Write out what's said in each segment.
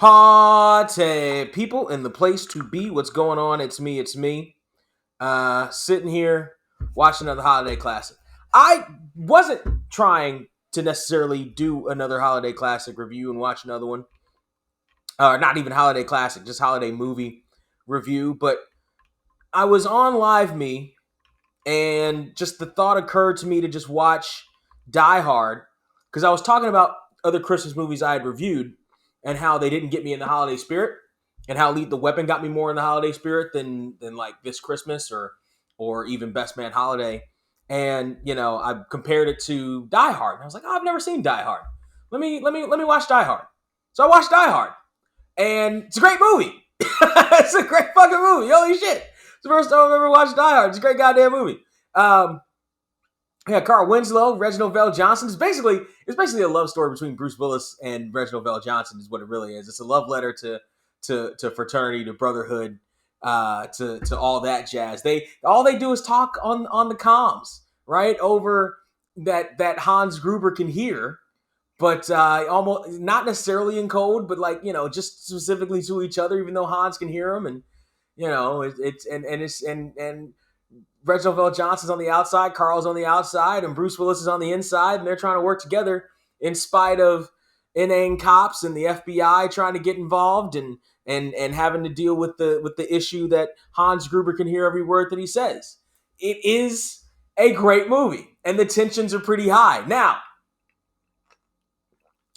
Party people in the place to be. What's going on? It's me. Sitting here watching another holiday classic. I wasn't trying to necessarily do another holiday classic review and watch another one. Not even holiday classic, just holiday movie review. But I was on Live Me, and just the thought occurred to me to just watch Die Hard because I was talking about other Christmas movies I had reviewed and how they didn't get me in the holiday spirit, and how Lethal Weapon got me more in the holiday spirit than like this Christmas or even Best Man Holiday. And I compared it to Die Hard, and I was like, oh, I've never seen Die Hard. Let me watch Die Hard. So I watched Die Hard, and it's a great movie. It's a great fucking movie. Holy shit! It's the first time I've ever watched Die Hard. It's a great goddamn movie. Carl Winslow, Reginald Vell Johnson. It's basically a love story between Bruce Willis and Reginald Vell Johnson. Is what it really is. It's a love letter to fraternity, to brotherhood, to all that jazz. All they do is talk on the comms, right, over that Hans Gruber can hear, but almost not necessarily in code, but just specifically to each other, even though Hans can hear them, and and Reginald Vell Johnson's on the outside, Carl's on the outside, and Bruce Willis is on the inside, and they're trying to work together in spite of inane cops and the FBI trying to get involved and having to deal with the issue that Hans Gruber can hear every word that he says. It is a great movie, and the tensions are pretty high. Now,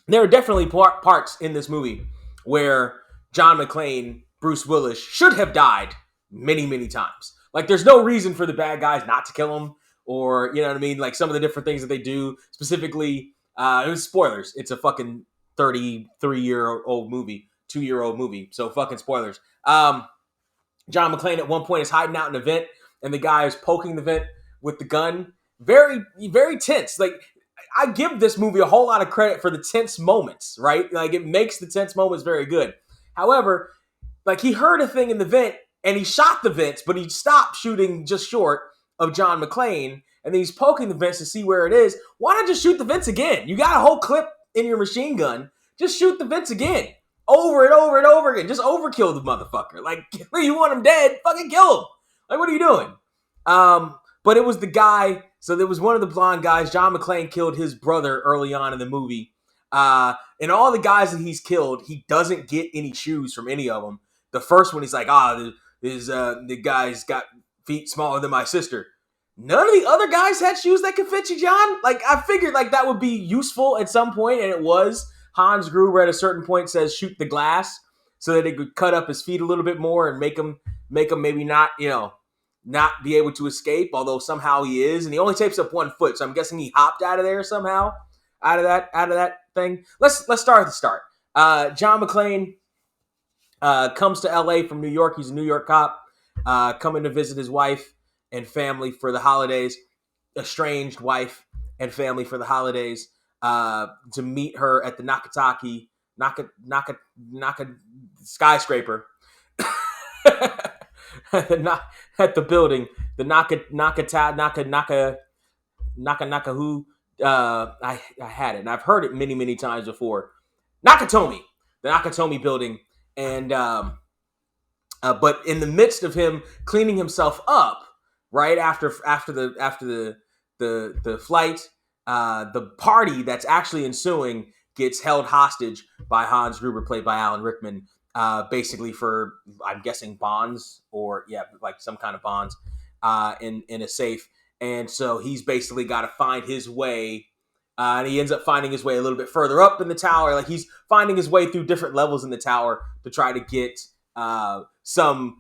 there are definitely parts in this movie where John McClane, Bruce Willis, should have died many, many times. Like, there's no reason for the bad guys not to kill him, or, you know what I mean? Like, some of the different things that they do, specifically, it was spoilers. It's a fucking 33-year-old movie, 2-year-old movie. So fucking spoilers. John McClane at one point is hiding out in a vent, and the guy is poking the vent with the gun. Very, very tense. Like, I give this movie a whole lot of credit for the tense moments, right? Like, it makes the tense moments very good. However, like, he heard a thing in the vent, and he shot the vents, but he stopped shooting just short of John McClane, and then he's poking the vents to see where it is. Why not just shoot the vents again? You got a whole clip in your machine gun. Just shoot the vents again. Over and over and over again. Just overkill the motherfucker. Like, you want him dead, fucking kill him. Like, what are you doing? But it was the guy, so there was one of the blonde guys. John McClane killed his brother early on in the movie. And all the guys that he's killed, he doesn't get any shoes from any of them. The first one, he's like, the guy's got feet smaller than my sister. None of the other guys had shoes that could fit you, John. Like, I figured like that would be useful at some point, and it was. Hans Gruber at a certain point says shoot the glass so that it could cut up his feet a little bit more and make him maybe not be able to escape, although somehow he is, and he only tapes up one foot, so I'm guessing he hopped out of there somehow, out of that thing. Let's start at the start. John McClane comes to LA from New York. He's a New York cop, coming to visit his wife and family for the holidays, estranged wife and family for the holidays, to meet her at the Naka skyscraper, at the building, the Naka I had it, and I've heard it many, many times before. Nakatomi, the Nakatomi building. And but in the midst of him cleaning himself up, right after the flight, the party that's actually ensuing gets held hostage by Hans Gruber, played by Alan Rickman, basically for, I'm guessing, bonds, or like some kind of bonds, in a safe. And so he's basically got to find his way. And he ends up finding his way a little bit further up in the tower. Like, he's finding his way through different levels in the tower to try to get some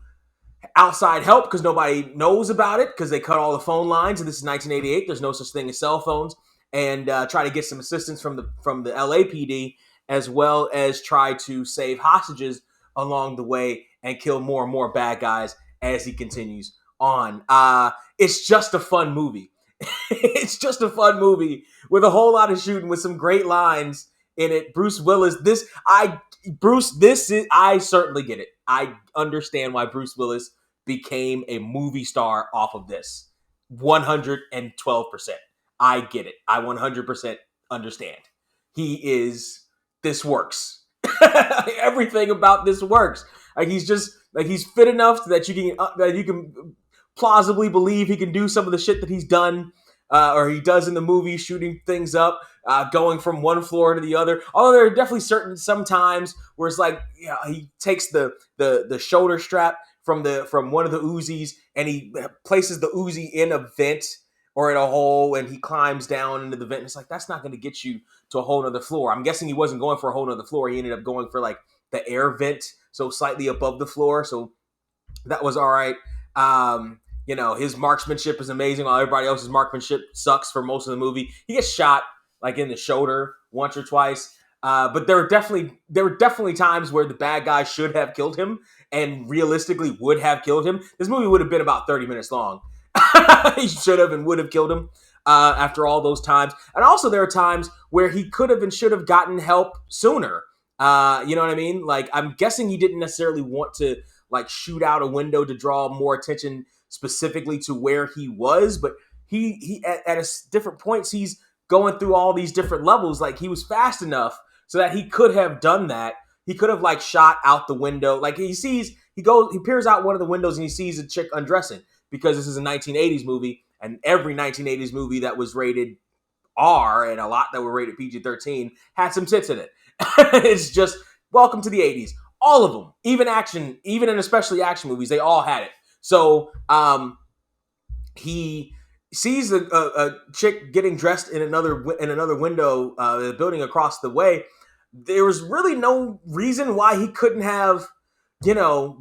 outside help, because nobody knows about it, because they cut all the phone lines. And this is 1988. There's no such thing as cell phones. And try to get some assistance from the LAPD, as well as try to save hostages along the way and kill more and more bad guys as he continues on. It's just a fun movie. It's just a fun movie with a whole lot of shooting, with some great lines in it. Bruce Willis, I certainly get it. I understand why Bruce Willis became a movie star off of this. 112%. I get it. I 100% understand. This works. Everything about this works. Like he's fit enough that you can plausibly believe he can do some of the shit that he's done, or he does in the movie, shooting things up, going from one floor to the other. Although there are definitely sometimes where it's like, he takes the shoulder strap from one of the Uzis and he places the Uzi in a vent or in a hole, and he climbs down into the vent. And it's like, that's not going to get you to a whole nother floor. I'm guessing he wasn't going for a whole nother floor. He ended up going for like the air vent, so slightly above the floor. So that was all right. His marksmanship is amazing, while everybody else's marksmanship sucks for most of the movie. He gets shot like in the shoulder once or twice. But there were definitely times where the bad guy should have killed him and realistically would have killed him. This movie would have been about 30 minutes long. He should have and would have killed him after all those times. And also there are times where he could have and should have gotten help sooner. You know what I mean? Like, I'm guessing he didn't necessarily want to like shoot out a window to draw more attention specifically to where he was, but he at different points, he's going through all these different levels. Like, he was fast enough so that he could have done that. He could have like shot out the window. Like, he peers out one of the windows and he sees a chick undressing, because this is a 1980s movie, and every 1980s movie that was rated R and a lot that were rated PG-13 had some tits in it. It's just, welcome to the 80s. All of them, even and especially action movies, they all had it. So he sees a chick getting dressed in another window, the building across the way. There was really no reason why he couldn't have,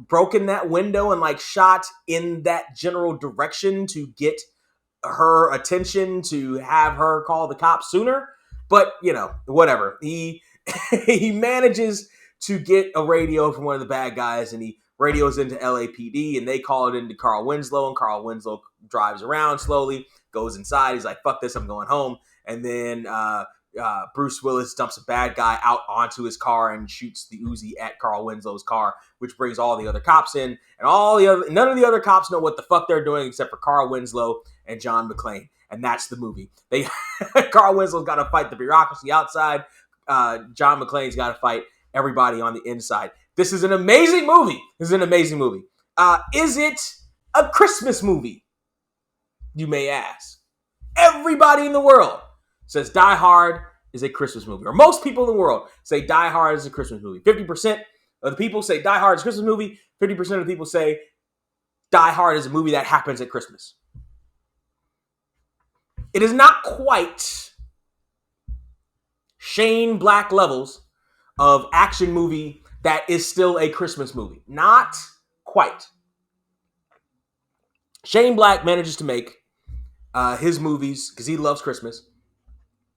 broken that window and like shot in that general direction to get her attention, to have her call the cops sooner. But whatever. He manages to get a radio from one of the bad guys, and he radios into LAPD, and they call it into Carl Winslow, and Carl Winslow drives around slowly, goes inside. He's like, fuck this, I'm going home. And then Bruce Willis dumps a bad guy out onto his car and shoots the Uzi at Carl Winslow's car, which brings all the other cops in, and none of the other cops know what the fuck they're doing except for Carl Winslow and John McClane. And that's the movie. Carl Winslow's got to fight the bureaucracy outside. John McClane's got to fight everybody on the inside. This is an amazing movie. Is it a Christmas movie? You may ask. Everybody in the world says Die Hard is a Christmas movie. Or most people in the world say Die Hard is a Christmas movie. 50% of the people say Die Hard is a Christmas movie. 50% of the people say Die Hard is a movie that happens at Christmas. It is not quite Shane Black levels of action movie that is still a Christmas movie. Not quite. Shane Black manages to make his movies, because he loves Christmas,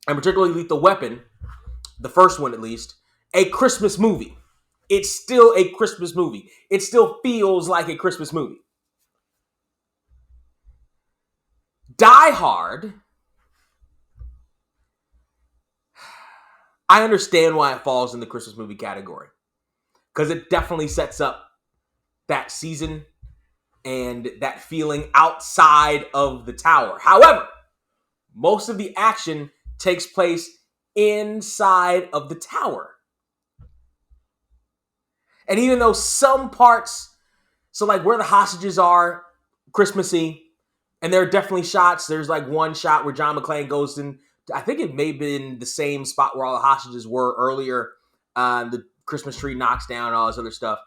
and particularly Lethal Weapon, the first one at least, a Christmas movie. It's still a Christmas movie. It still feels like a Christmas movie. Die Hard, I understand why it falls in the Christmas movie category, because it definitely sets up that season and that feeling outside of the tower. However, most of the action takes place inside of the tower. And even though some parts, so like where the hostages are, Christmassy, and there are definitely shots. There's like one shot where John McClane goes in, I think it may have been the same spot where all the hostages were earlier. The Christmas tree knocks down and all this other stuff.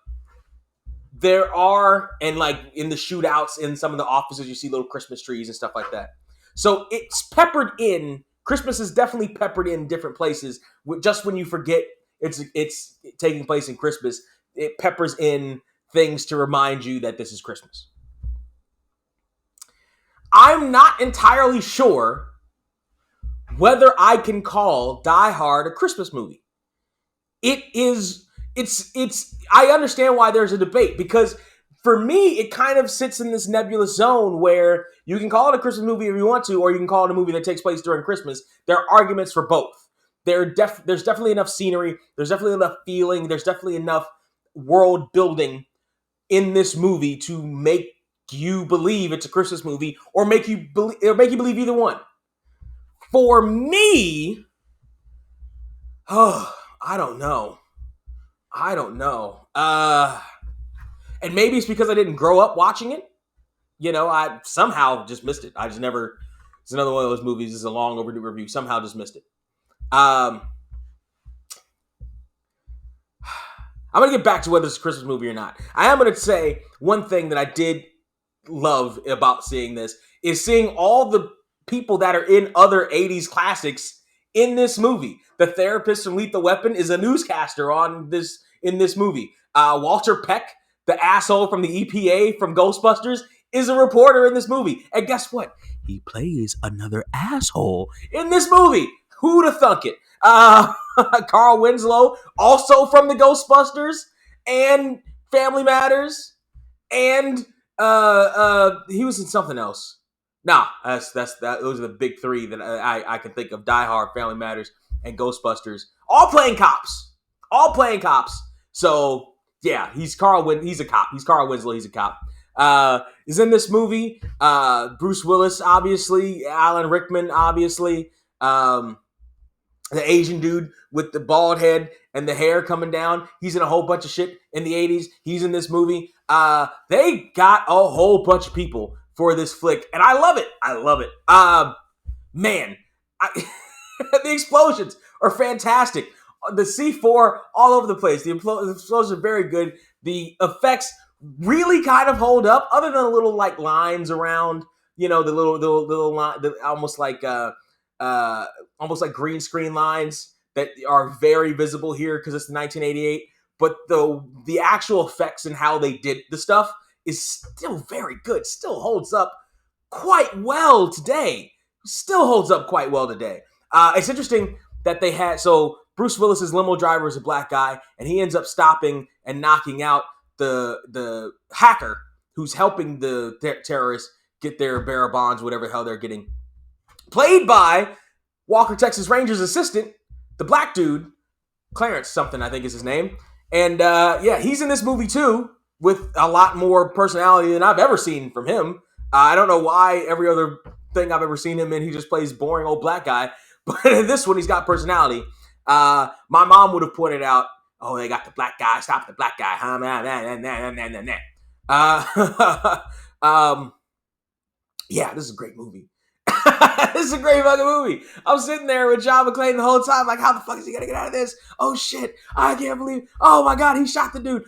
There are, and like in the shootouts in some of the offices, you see little Christmas trees and stuff like that. So it's peppered in. Christmas is definitely peppered in different places. Just when you forget it's taking place in Christmas, it peppers in things to remind you that this is Christmas. I'm not entirely sure whether I can call Die Hard a Christmas movie. It's I understand why there's a debate, because for me, it kind of sits in this nebulous zone where you can call it a Christmas movie if you want to, or you can call it a movie that takes place during Christmas. There are arguments for both. There's definitely enough scenery. There's definitely enough feeling. There's definitely enough world building in this movie to make you believe it's a Christmas movie, or make you believe either one. For me, I don't know. I don't know. And maybe it's because I didn't grow up watching it. I somehow just missed it. I just never. It's another one of those movies. It's a long overdue review. Somehow just missed it. I'm gonna get back to whether it's a Christmas movie or not. I am gonna say one thing that I did love about seeing this is seeing all the people that are in other 80s classics in this movie. The therapist from Lethal Weapon is a newscaster in this movie. Walter Peck, the asshole from the EPA from Ghostbusters, is a reporter in this movie. And guess what? He plays another asshole in this movie. Who'da thunk it? Carl Winslow, also from the Ghostbusters and Family Matters, and he was in something else. Nah, that's that. Those are the big three that I can think of: Die Hard, Family Matters, and Ghostbusters. All playing cops. So yeah, he's a cop. He's Carl Winslow. He's a cop. Is in this movie. Bruce Willis, obviously. Alan Rickman, obviously. The Asian dude with the bald head and the hair coming down. He's in a whole bunch of shit in the 80s. He's in this movie. They got a whole bunch of people for this flick, and I love it. Man, the explosions are fantastic. The C4 all over the place. The explosions are very good. The effects really kind of hold up, other than a little like lines around, the little line, almost like green screen lines that are very visible here because it's 1988. But the actual effects and how they did the stuff is still very good. Still holds up quite well today. It's interesting that they had Bruce Willis's limo driver is a black guy, and he ends up stopping and knocking out the hacker who's helping the terrorists get their bearer bonds, whatever the hell they're getting. Played by Walker Texas Rangers assistant, the black dude, Clarence something, I think is his name. And he's in this movie too, with a lot more personality than I've ever seen from him. I don't know why every other thing I've ever seen him in, he just plays boring old black guy. But in this one, he's got personality. My mom would have pointed out, oh, they got the black guy, stop the black guy. This is a great movie. This is a great fucking movie. I'm sitting there with John McClane the whole time, like, how the fuck is he gonna get out of this? Oh shit, I can't believe. Oh my god, he shot the dude.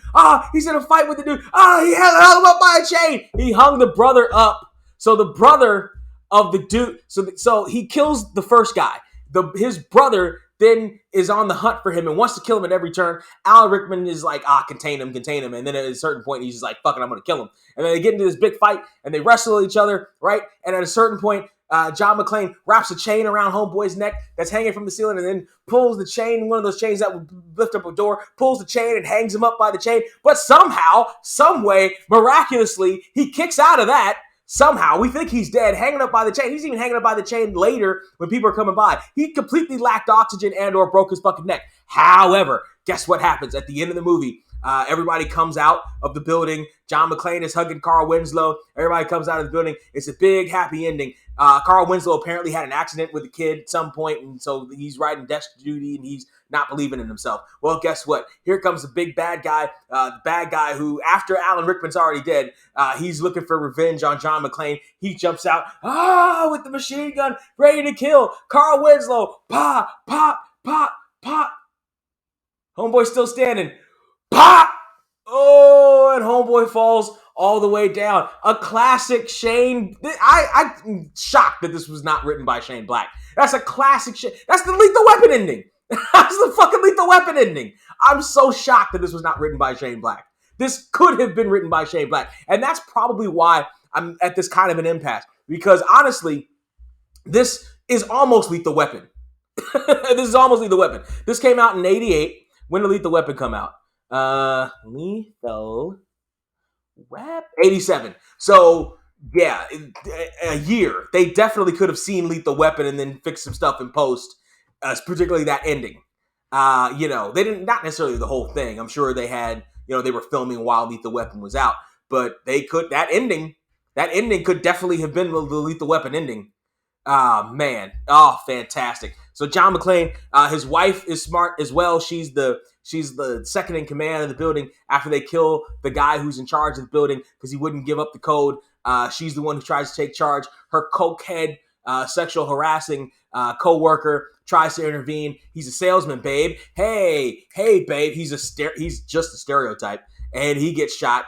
He's in a fight with the dude. He hung him up by a chain. He hung the brother up. So the brother of the dude, so he kills the first guy. His brother then is on the hunt for him and wants to kill him at every turn. Alan Rickman is like, contain him. And then at a certain point, he's just like, fuck it, I'm going to kill him. And then they get into this big fight and they wrestle each other, right? And at a certain point, John McClane wraps a chain around Homeboy's neck that's hanging from the ceiling and then pulls the chain, one of those chains that would lift up a door, pulls the chain and hangs him up by the chain. But somehow, some way, miraculously, he kicks out of that. Somehow, we think he's dead, hanging up by the chain. He's even hanging up by the chain later when people are coming by. He completely lacked oxygen and or broke his fucking neck. However, guess what happens at the end of the movie? Everybody comes out of the building. John McClane is hugging Carl Winslow. Everybody comes out of the building. It's a big, happy ending. Carl Winslow apparently had an accident with a kid at some point, and so he's riding desk duty, and he's not believing in himself. Well, guess what? Here comes the big bad guy, who, after Alan Rickman's already dead, he's looking for revenge on John McClane. He jumps out, with the machine gun, ready to kill Carl Winslow. Pop, pop, pop, pop. Homeboy's still standing. Pop! Oh, and Homeboy falls all the way down. A classic Shane. I'm shocked that this was not written by Shane Black. That's a classic Shane. That's the Lethal Weapon ending. That's the fucking Lethal Weapon ending. I'm so shocked that this was not written by Shane Black. This could have been written by Shane Black. And that's probably why I'm at this kind of an impasse. Because honestly, this is almost Lethal Weapon. This is almost Lethal Weapon. This came out in 88. When did Lethal Weapon come out? Lethal Weapon 87. So yeah, a year. They definitely could have seen Lethal Weapon and then fixed some stuff in post, particularly that ending. They didn't, not necessarily the whole thing. I'm sure they had, they were filming while Lethal Weapon was out, but that ending could definitely have been the Lethal Weapon ending. Man. Oh, fantastic. So John McClane, his wife is smart as well. She's the second in command of the building after they kill the guy who's in charge of the building because he wouldn't give up the code. She's the one who tries to take charge. Her cokehead, sexual harassing co-worker tries to intervene. He's a salesman, babe. Hey, babe. He's just a stereotype, and he gets shot.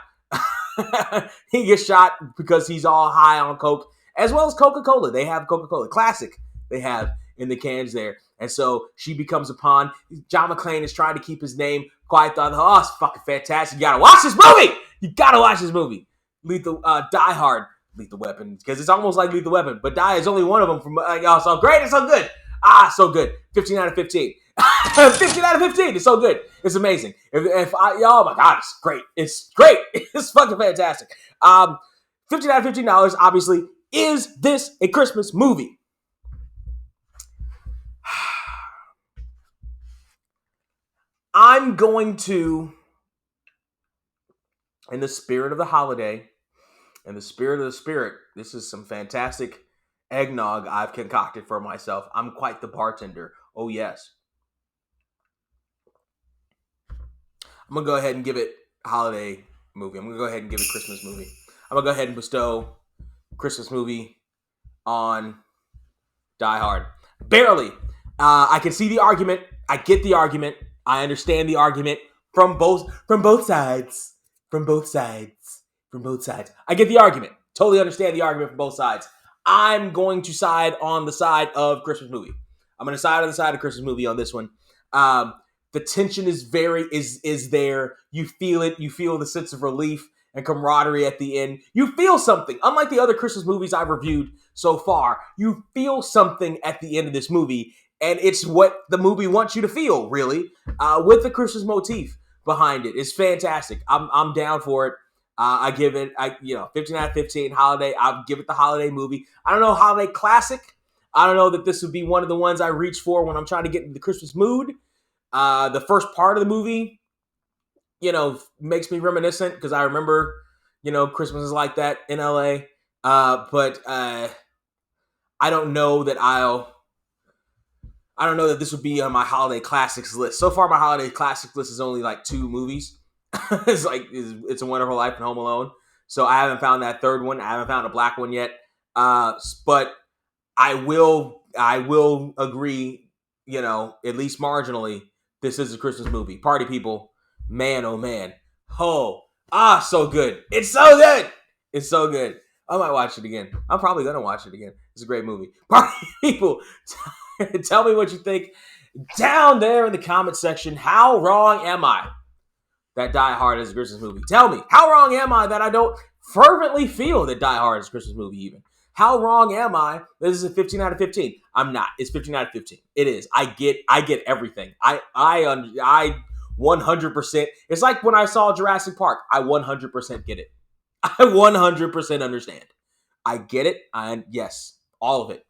He gets shot because he's all high on coke, as well as Coca-Cola. They have Coca-Cola Classic. They have in the cans there. And so she becomes a pawn. John McClane is trying to keep his name quiet. Oh, it's fucking fantastic. You gotta watch this movie. You gotta watch this movie. Die Hard, Lethal Weapon, because it's almost like Lethal Weapon, but Die is only one of them. From oh, so great, it's so good. So good. 15 out of 15. 15 out of 15. It's so good. It's amazing. Oh my God, it's great. It's great. It's fucking fantastic. 15 out of $15, obviously. Is this a Christmas movie? I'm going to, in the spirit of the holiday, in the spirit of the spirit, this is some fantastic eggnog I've concocted for myself. I'm quite the bartender. Oh, yes. I'm going to go ahead and give it a holiday movie. I'm going to go ahead and give it a Christmas movie. I'm going to go ahead and bestow Christmas movie on Die Hard. Barely. I can see the argument. I get the argument. I understand the argument from both sides. From both sides. I get the argument. Totally understand the argument from both sides. I'm going to side on the side of Christmas movie. I'm going to side on the side of Christmas movie on this one. The tension is there. You feel it. You feel the sense of relief and camaraderie at the end. You feel something. Unlike the other Christmas movies I've reviewed so far, you feel something at the end of this movie. And it's what the movie wants you to feel, really, with the Christmas motif behind it. It's fantastic. I'm down for it. I give it, 15 out of 15 holiday. I'll give it the holiday movie. I don't know, holiday classic. I don't know that this would be one of the ones I reach for when I'm trying to get into the Christmas mood. The first part of the movie, makes me reminiscent because I remember, Christmas is like that in LA. But I don't know that this would be on my holiday classics list. So far, my holiday classics list is only like 2 movies. It's a Wonderful Life and Home Alone. So I haven't found that third one. I haven't found a black one yet. But I will agree, at least marginally, this is a Christmas movie. Party people, man, oh man. So good. It's so good. It's so good. I might watch it again. I'm probably going to watch it again. It's a great movie. Party people, tell me what you think down there in the comment section. How wrong am I that Die Hard is a Christmas movie? Tell me, how wrong am I that I don't fervently feel that Die Hard is a Christmas movie even? How wrong am I that this is a 15 out of 15? I'm not. It's 15 out of 15. It is. I get everything. I 100%. It's like when I saw Jurassic Park. I 100% get it. I 100% understand. I get it. Yes, all of it.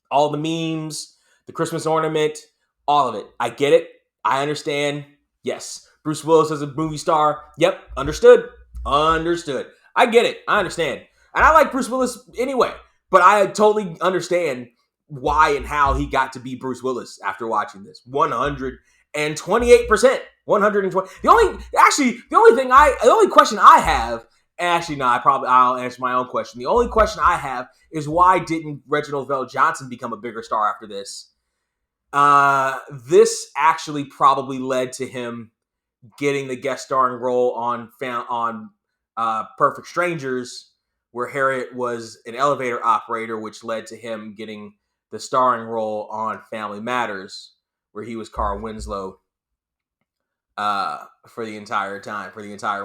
All the memes, the Christmas ornament, all of it. I get it. I understand. Yes. Bruce Willis as a movie star. Yep. Understood. I get it. I understand. And I like Bruce Willis anyway. But I totally understand why and how he got to be Bruce Willis after watching this. 128%. 120. The only question I have, I'll answer my own question. The only question I have is why didn't Reginald Vell Johnson become a bigger star after this? This actually probably led to him getting the guest starring role on Perfect Strangers, where Harriet was an elevator operator, which led to him getting the starring role on Family Matters, where he was Carl Winslow for the entire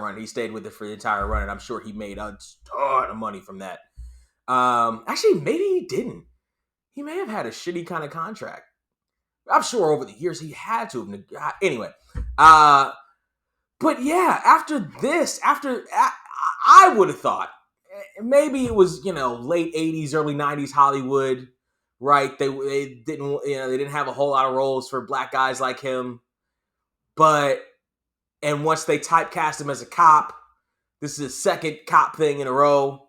run. He stayed with it for the entire run, and I'm sure he made a ton of money from that. Actually, maybe he didn't. He may have had a shitty kind of contract. I'm sure over the years he had to have. Anyway, but yeah, after this, I would have thought maybe it was late 80s, early 90s Hollywood, right? They didn't have a whole lot of roles for black guys like him, and once they typecast him as a cop, this is his second cop thing in a row.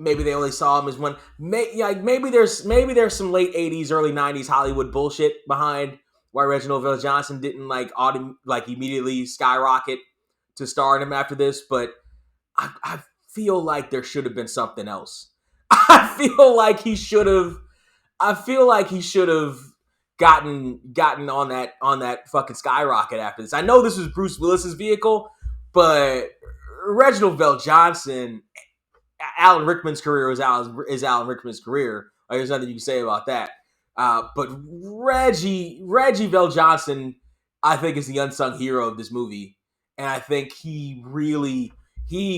maybe they only saw him as one. Maybe there's some late 80s, early 90s Hollywood bullshit behind why Reginald VelJohnson didn't immediately skyrocket to star in him after this. But I feel like there should have been something else. I feel like he should have gotten on that fucking skyrocket after this. I know this was Bruce Willis's vehicle, but Reginald VelJohnson, Alan Rickman's career is Alan Rickman's career. Like, there's nothing you can say about that. But Reggie VelJohnson, I think, is the unsung hero of this movie, and I think he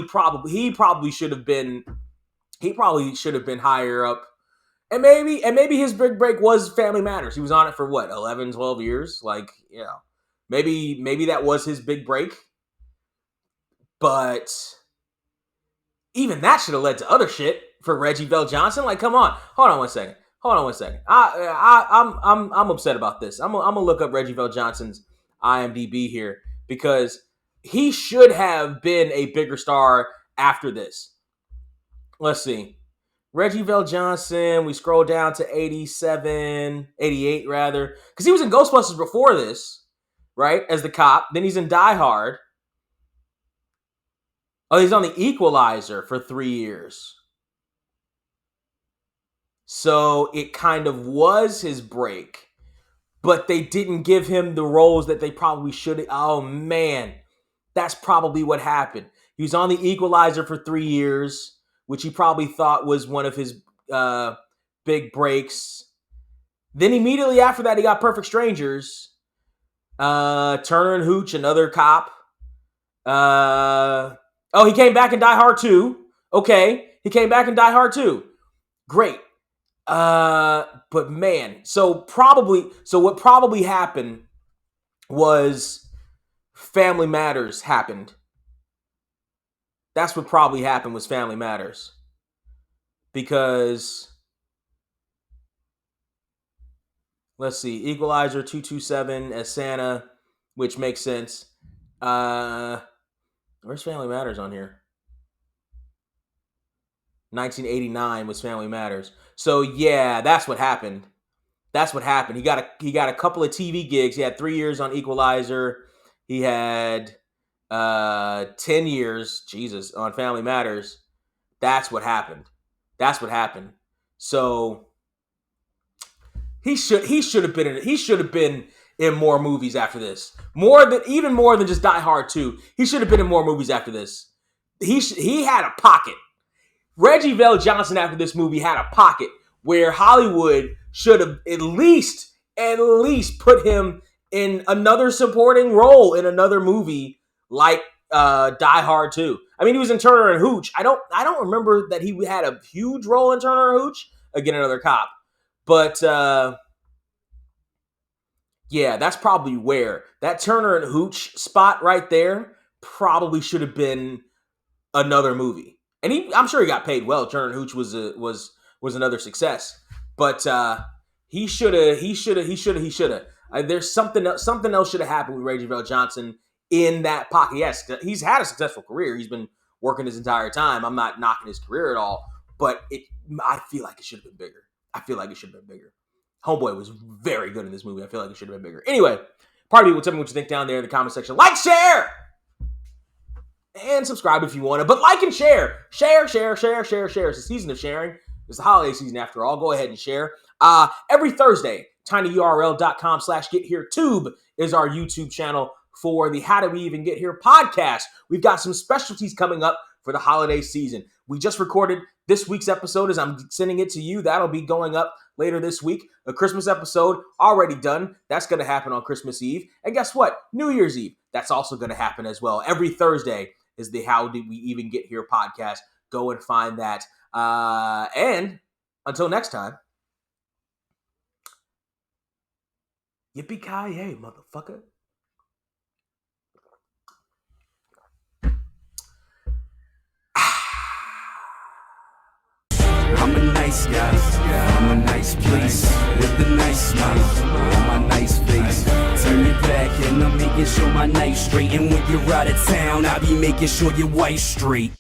probably should have been higher up. And maybe his big break was Family Matters. He was on it for what, 11, 12 years? Maybe that was his big break. But even that should have led to other shit for Reggie VelJohnson. Like, come on. Hold on one second. I'm upset about this. I'm gonna look up Reggie VelJohnson's IMDb here because he should have been a bigger star after this. Let's see. Reggie VelJohnson, we scroll down to 88 rather. Because he was in Ghostbusters before this, right? As the cop. Then he's in Die Hard. Oh, he's on The Equalizer for 3 years. So it kind of was his break. But they didn't give him the roles that they probably should have. Oh, man. That's probably what happened. He was on The Equalizer for 3 years, which he probably thought was one of his big breaks. Then immediately after that, he got Perfect Strangers. Turner and Hooch, another cop. He came back in Die Hard 2. Okay, he came back in Die Hard 2. Great. But man, so what probably happened was Family Matters happened. That's what probably happened was Family Matters. Because, let's see, Equalizer 227 as Santa, which makes sense. Where's Family Matters on here? 1989 was Family Matters. So yeah, that's what happened. He got a couple of TV gigs. He had 3 years on Equalizer. He had 10 years, Jesus, on Family Matters. That's what happened. So he should have been in more movies after this. Even more than just Die Hard 2. He should have been in more movies after this. He had a pocket. Reggie VelJohnson after this movie had a pocket where Hollywood should have at least put him in another supporting role in another movie like Die Hard 2. I mean, he was in Turner and Hooch. I don't remember that he had a huge role in Turner and Hooch. Again, another cop. But yeah, that's probably where that Turner and Hooch spot right there probably should have been another movie. And I'm sure he got paid well. Turner and Hooch was another success. But he should have. There's something else should have happened with Reggie VelJohnson in that pocket. Yes, he's had a successful career. He's been working his entire time. I'm not knocking his career at all, but I feel like it should have been bigger. Homeboy was very good in this movie. I feel like it should have been bigger. Anyway, part of you, tell me what you think down there in the comment section. Like, share, and subscribe if you want to. But like and share. Share. It's the season of sharing. It's the holiday season after all. Go ahead and share. Every Thursday, tinyurl.com/getHereTube is our YouTube channel for the How Do We Even Get Here podcast. We've got some specialties coming up for the holiday season. We just recorded this week's episode as I'm sending it to you. That'll be going up later this week. A Christmas episode already done. That's going to happen on Christmas Eve. And guess what? New Year's Eve. That's also going to happen as well. Every Thursday is the How Did We Even Get Here podcast. Go and find that. And until next time, yippee-ki-yay, motherfucker. I'm a nice guy, I'm a nice place, with a nice smile on my nice face. Turn your back and I'm making sure my night's straight. And when you're out of town, I'll be making sure your wife's straight.